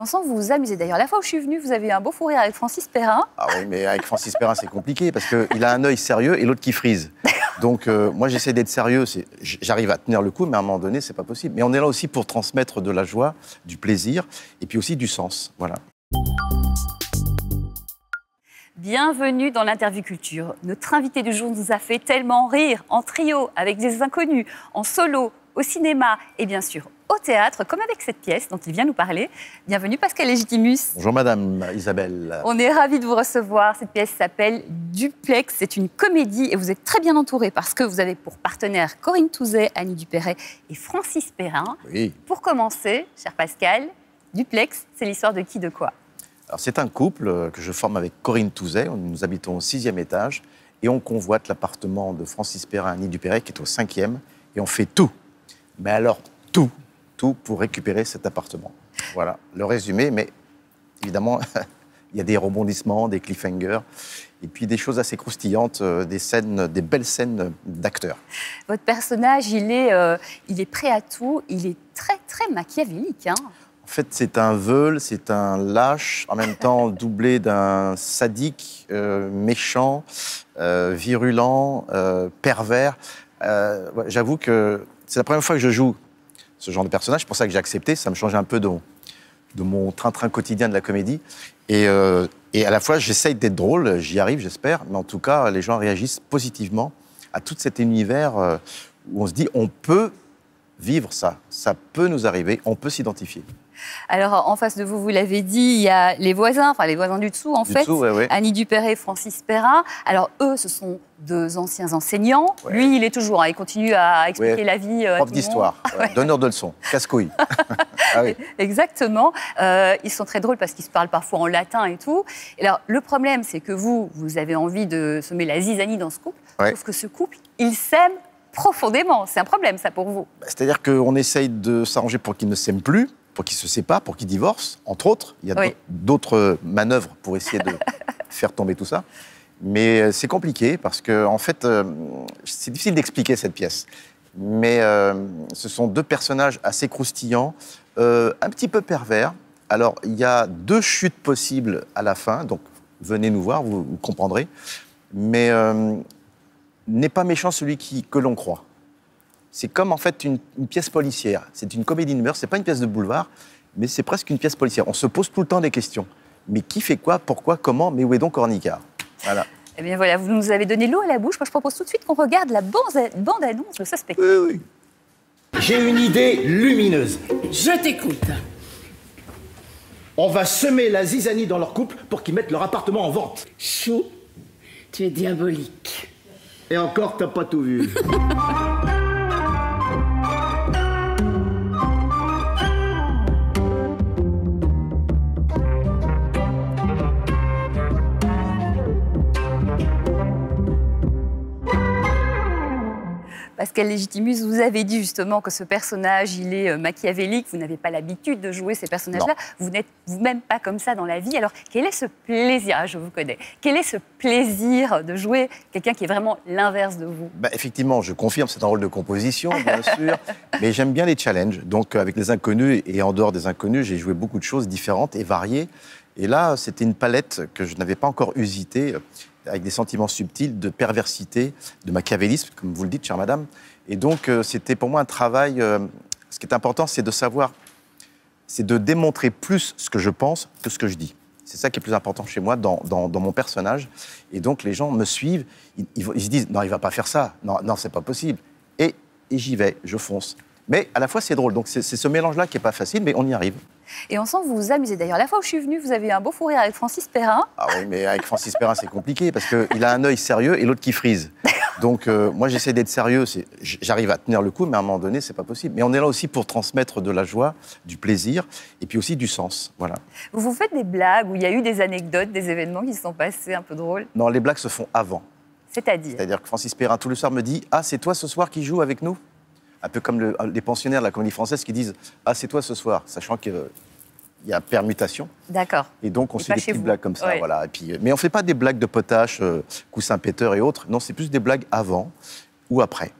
On sent que vous vous amusez. D'ailleurs, la fois où je suis venue, vous avez eu un beau fou rire avec Francis Perrin. Ah oui, mais avec Francis Perrin, c'est compliqué parce qu'il a un œil sérieux et l'autre qui frise. Donc, moi, j'essaie d'être sérieux. J'arrive à tenir le coup, mais à un moment donné, c'est pas possible. Mais on est là aussi pour transmettre de la joie, du plaisir et puis aussi du sens. Voilà. Bienvenue dans l'Interview Culture. Notre invité du jour nous a fait tellement rire, en trio, avec des inconnus, en solo, au cinéma et bien sûr au théâtre, comme avec cette pièce dont il vient nous parler. Bienvenue Pascal Légitimus. Bonjour Madame Isabelle. On est ravis de vous recevoir. Cette pièce s'appelle Duplex. C'est une comédie et vous êtes très bien entouré parce que vous avez pour partenaires Corinne Touzet, Annie Dupéret et Francis Perrin. Oui. Pour commencer, cher Pascal, Duplex, c'est l'histoire de qui, de quoi? Alors, c'est un couple que je forme avec Corinne Touzet. Nous habitons au 6e étage et on convoite l'appartement de Francis Perrin et Annie Dupéret qui est au 5e et on fait tout. Mais alors tout pour récupérer cet appartement. Voilà le résumé, mais évidemment, il y a des rebondissements, des cliffhangers, et puis des choses assez croustillantes, des belles scènes d'acteurs. Votre personnage, il est prêt à tout, il est très, très machiavélique. Hein. En fait, c'est un veule, c'est un lâche, en même temps doublé d'un sadique, méchant, virulent, pervers. Ouais, j'avoue que c'est la première fois que je joue ce genre de personnage, c'est pour ça que j'ai accepté, ça me changeait un peu de mon train-train quotidien de la comédie. Et à la fois, j'essaye d'être drôle, j'y arrive, j'espère, mais en tout cas, les gens réagissent positivement à tout cet univers où on se dit, on peut vivre ça peut nous arriver, on peut s'identifier. Alors, en face de vous, vous l'avez dit, il y a les voisins du dessous, en fait, Dessous, ouais. Annie Dupéret et Francis Perrin. Alors, eux, ce sont deux anciens enseignants. Ouais. Lui, il est toujours, il continue à expliquer la vie à prof tout d'histoire, donneur de leçons, casse-couille. Ah oui. Exactement. Ils sont très drôles parce qu'ils se parlent parfois en latin et tout. Et alors, le problème, c'est que vous avez envie de semer la zizanie dans ce couple, sauf que ce couple, il s'aime profondément. C'est un problème, ça, pour vous. C'est-à-dire qu'on essaye de s'arranger pour qu'ils ne s'aiment plus, pour qu'ils se séparent, pour qu'ils divorcent, entre autres. Il y a d'autres manœuvres pour essayer de faire tomber tout ça. Mais c'est compliqué parce que, en fait, c'est difficile d'expliquer cette pièce. Mais ce sont deux personnages assez croustillants, un petit peu pervers. Alors, il y a deux chutes possibles à la fin, donc venez nous voir, vous comprendrez. Mais n'est pas méchant celui que l'on croit. C'est comme, en fait, une pièce policière. C'est une comédie de mœurs, c'est pas une pièce de boulevard, mais c'est presque une pièce policière. On se pose tout le temps des questions. Mais qui fait quoi, pourquoi, comment, mais où est donc Ornicard? Voilà. Eh bien voilà, vous nous avez donné l'eau à la bouche. Moi, je propose tout de suite qu'on regarde la bande-annonce de ce spectacle. Oui. J'ai une idée lumineuse. Je t'écoute. On va semer la zizanie dans leur couple pour qu'ils mettent leur appartement en vente. Chou, tu es diabolique. Et encore, t'as pas tout vu. Pascal Légitimus, vous avez dit justement que ce personnage, il est machiavélique. Vous n'avez pas l'habitude de jouer ces personnages-là. Vous n'êtes vous-même pas comme ça dans la vie. Alors, quel est ce plaisir? Je vous connais. Quel est ce plaisir de jouer quelqu'un qui est vraiment l'inverse de vous? Effectivement, je confirme, c'est un rôle de composition, bien sûr. Mais j'aime bien les challenges. Donc, avec les inconnus et en dehors des inconnus, j'ai joué beaucoup de choses différentes et variées. Et là, c'était une palette que je n'avais pas encore usitée, avec des sentiments subtils de perversité, de machiavélisme, comme vous le dites, chère madame. Et donc, c'était pour moi un travail... ce qui est important, c'est de savoir... C'est de démontrer plus ce que je pense que ce que je dis. C'est ça qui est plus important chez moi, dans mon personnage. Et donc, les gens me suivent, ils se disent « Non, il ne va pas faire ça. Non, c'est pas possible. » Et j'y vais, je fonce. Mais à la fois, c'est drôle. Donc, c'est ce mélange-là qui n'est pas facile, mais on y arrive. Et on sent que vous vous amusez. D'ailleurs, la fois où je suis venue, vous avez eu un beau fou rire avec Francis Perrin. Ah oui, mais avec Francis Perrin, c'est compliqué parce qu'il a un œil sérieux et l'autre qui frise. Donc, moi, j'essaie d'être sérieux. J'arrive à tenir le coup, mais à un moment donné, c'est pas possible. Mais on est là aussi pour transmettre de la joie, du plaisir et puis aussi du sens. Voilà. Vous faites des blagues où il y a eu des anecdotes, des événements qui se sont passés un peu drôles? Non, les blagues se font avant. C'est-à-dire? C'est-à-dire que Francis Perrin, tout le soir, me dit « Ah, c'est toi ce soir qui joue avec nous ?» Un peu comme les pensionnaires de la Comédie Française qui disent « Ah, c'est toi ce soir », sachant qu'il y a permutation. D'accord. Et donc, on se fait des petites blagues comme ça. Voilà. Et puis, mais on ne fait pas des blagues de potache, coussin péteur et autres. Non, c'est plus des blagues avant ou après.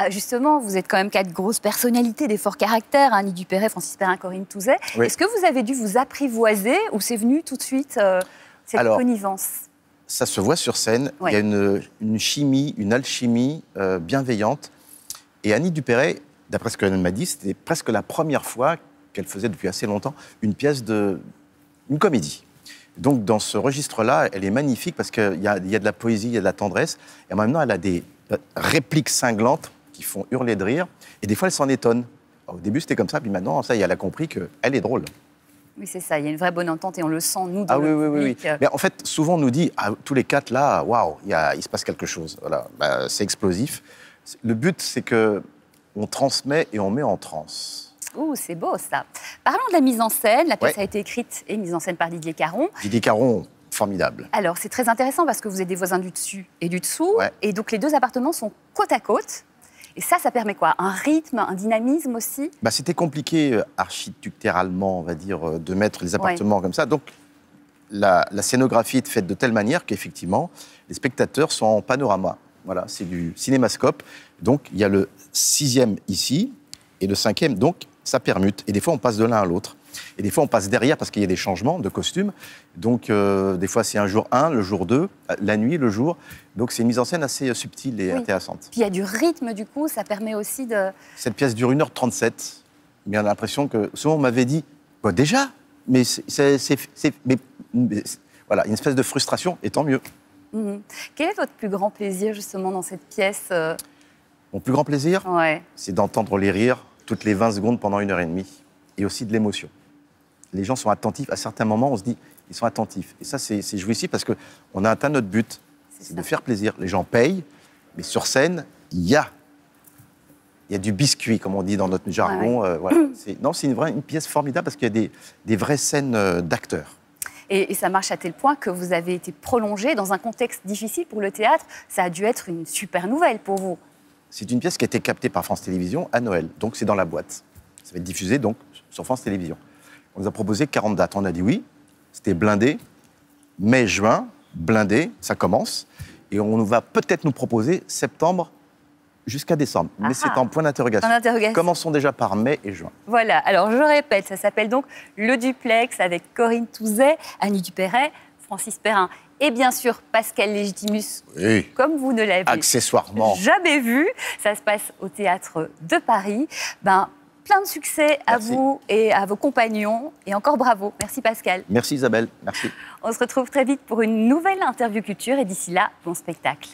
Justement, vous êtes quand même 4 grosses personnalités, des forts caractères, Annie Dupéret, Francis Perrin, Corinne Touzet. Oui. Est-ce que vous avez dû vous apprivoiser ou c'est venu tout de suite cette connivence? Ça se voit sur scène. Ouais. Il y a une chimie, une alchimie bienveillante. Et Annie Dupéret, d'après ce qu'elle m'a dit, c'était presque la première fois qu'elle faisait depuis assez longtemps une une comédie. Donc dans ce registre-là, elle est magnifique parce qu'il y a de la poésie, il y a de la tendresse. Et en même temps, elle a des répliques cinglantes qui font hurler de rire. Et des fois, elle s'en étonne. Au début, c'était comme ça, puis maintenant, ça, elle a compris qu'elle est drôle. Oui, c'est ça. Il y a une vraie bonne entente et on le sent, nous, dans Ah le oui. public. Mais en fait, souvent, on nous dit, tous les 4 là, waouh, il se passe quelque chose. Voilà, c'est explosif. Le but, c'est qu'on transmet et on met en transe. Ouh, c'est beau, ça. Parlons de la mise en scène. La pièce Ouais. a été écrite et mise en scène par Didier Caron. Didier Caron, formidable. Alors, c'est très intéressant parce que vous êtes des voisins du dessus et du dessous. Ouais. Et donc, les 2 appartements sont côte à côte. Et ça permet quoi? Un rythme, un dynamisme aussi? C'était compliqué architecturalement, on va dire, de mettre les appartements comme ça. Donc, la scénographie est faite de telle manière qu'effectivement, les spectateurs sont en panorama. Voilà, c'est du cinémascope. Donc, il y a le 6e ici et le 5e, donc ça permute. Et des fois, on passe de l'un à l'autre. Et des fois, on passe derrière parce qu'il y a des changements de costumes. Donc, des fois, c'est un jour 1, le jour 2, la nuit, le jour. Donc, c'est une mise en scène assez subtile et intéressante. Puis il y a du rythme, du coup, ça permet aussi de... Cette pièce dure 1h37. Mais on a l'impression que... Souvent, on m'avait dit, déjà? Mais voilà, une espèce de frustration, et tant mieux. Quel est votre plus grand plaisir, justement, dans cette pièce? Mon plus grand plaisir, Ouais. c'est d'entendre les rires toutes les 20 secondes pendant 1h30. Et aussi de l'émotion. Les gens sont attentifs. À certains moments, on se dit, ils sont attentifs. Et ça, c'est jouissif parce qu'on a atteint notre but. C'est de faire plaisir. Les gens payent, mais sur scène, il y a du biscuit, comme on dit dans notre jargon. Voilà. C'est une pièce formidable parce qu'il y a des vraies scènes d'acteurs. Et ça marche à tel point que vous avez été prolongé dans un contexte difficile pour le théâtre. Ça a dû être une super nouvelle pour vous. C'est une pièce qui a été captée par France Télévisions à Noël. Donc, c'est dans la boîte. Ça va être diffusé donc sur France Télévisions. On nous a proposé 40 dates. On a dit oui. C'était blindé. Mai, juin, blindé, ça commence. Et on va peut-être nous proposer septembre jusqu'à décembre. Mais c'est en point d'interrogation. Commençons déjà par mai et juin. Voilà. Alors, je répète, ça s'appelle donc Le Duplex avec Corinne Touzet, Annie Dupéret, Francis Perrin et bien sûr Pascal Légitimus, comme vous ne l'avez accessoirement jamais vu. Ça se passe au Théâtre de Paris. Plein de succès à vous et à vos compagnons. Et encore bravo. Merci Pascal. Merci Isabelle. Merci. On se retrouve très vite pour une nouvelle interview culture. Et d'ici là, bon spectacle.